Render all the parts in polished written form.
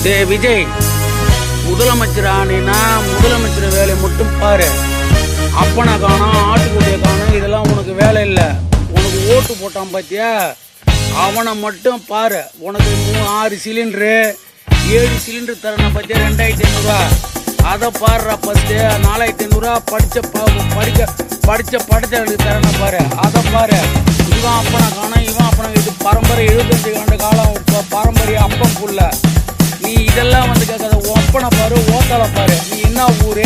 விஜய், முதலமைச்சர் ஆனீன்னா முதலமைச்சர் வேலையை மட்டும் பாரு. அப்பனை காணும், ஆட்டுக்குட்டியை காணும், இதெல்லாம் உனக்கு வேலை இல்லை. உனக்கு ஓட்டு போட்டான் பார்த்தியா, அவனை மட்டும் பாரு. உனக்கு 6 சிலிண்டரு 7 சிலிண்டர் தரணும் பார்த்தியா, 2500 அதை பாடுறா. ஃபஸ்ட்டு 4500 படித்த படத்தலுக்கு தரணும் பாரு, அதை பாரு. இவன் அப்பனை காணும், இவன் அப்பனை, இது பரம்பரை 75 ஆண்டு காலம் பாரம்பரிய அப்பம் புள்ள. நீ இதெல்லாம் வந்து கேட்காத, ஒப்பனை பாரு, ஓத்தலை பாரு. நீ என்ன ஊர்,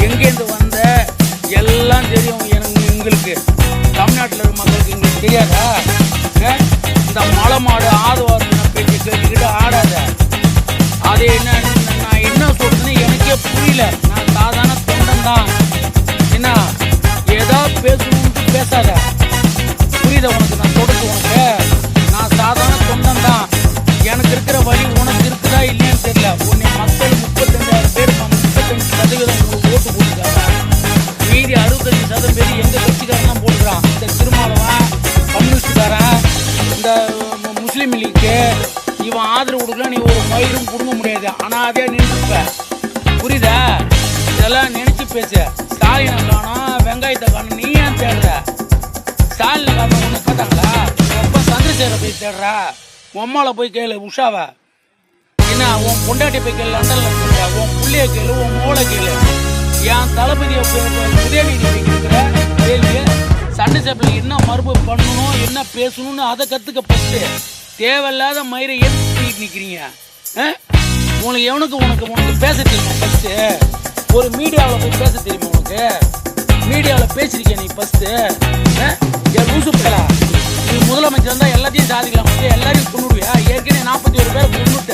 எங்கேருந்து வந்த, எல்லாம் தெரியும் எங்களுக்கு. தமிழ்நாட்டில் இருக்க மக்களுக்கு எங்களுக்கு தெரியாதா? இந்த மலை மாடு ஆதவாரம் பேச்சு கேட்டுக்கிட்டு ஆடாத. அது என்ன, நான் என்ன சொல்றேன்னு எனக்கே புரியல. நான் சாதாரண தொண்டன் தான். என்ன ஏதாவது பேசணும்னு பேசாத, புரியுதா உனக்கு? நான் சொல்றது உனக்கு, நான் சாதாரண தொண்டன் தான். எனக்கு இருக்கிற வழி உனக்கு இருக்குதா இல்லையான்னு தெரியல. உன்னை மக்கள் 35,000 பேர் 35% உங்களுக்கு ஓட்டு போட்டுருக்காங்க. மீதி 65% பேர் எங்கள் கட்சிக்காரன் தான் போட்டுக்கிறான். இந்த திருமாவளவன், கம்யூனிஸ்டுக்காரன், இந்த முஸ்லீம் லீக்கு, இவன் ஆதரவு கொடுக்கலாம். நீ ஒரு மயிரும் கொடுக்க முடியாது. ஆனால் அதே நினைச்சுப்ப, புரியுதா? இதெல்லாம் நினைச்சு பேசு. ஸ்டாலினை காணும், வெங்காயத்தை காணும், நீ ஏன் தேடுற? ஸ்டாலினை காரணம் ஒன்று பார்த்தாங்களா? ரொம்ப சந்திரசேகரை போய் தேடுறா. உம்மால போய் கேளு, உஷாவை. என்ன உன் பொண்டாட்டி போய் கேளு, லண்டன்ல கேளு, உன் புள்ளைய கேளு, உன் மூளை கேளு. என் தளபதியை உதயநிதி வைக்கிற கேள்வி, சண்டை சேப்பில் என்ன மறுப்பு பண்ணணும், என்ன பேசணும்னு அதை கற்றுக்க. ஃபஸ்ட்டு தேவையில்லாத மயிரை ஏற்றிட்டு நிற்கிறீங்க. உனக்கு உனக்கு பேச தெரியுமா? ஃபஸ்ட்டு ஒரு மீடியாவில் போய் பேச தெரியுமா உனக்கு? மீடியாவில் பேசியிருக்கேன் நீ ஃபஸ்ட்டு. என் லூசு பேரா, நீ முதலமைச்சர் இருந்தால் எல்லாத்தையும் சாதிக்கலாம். எல்லாரையும் கொண்டுடுவியா? ஏற்கனவே 41 பேரை கொண்டுட்ட.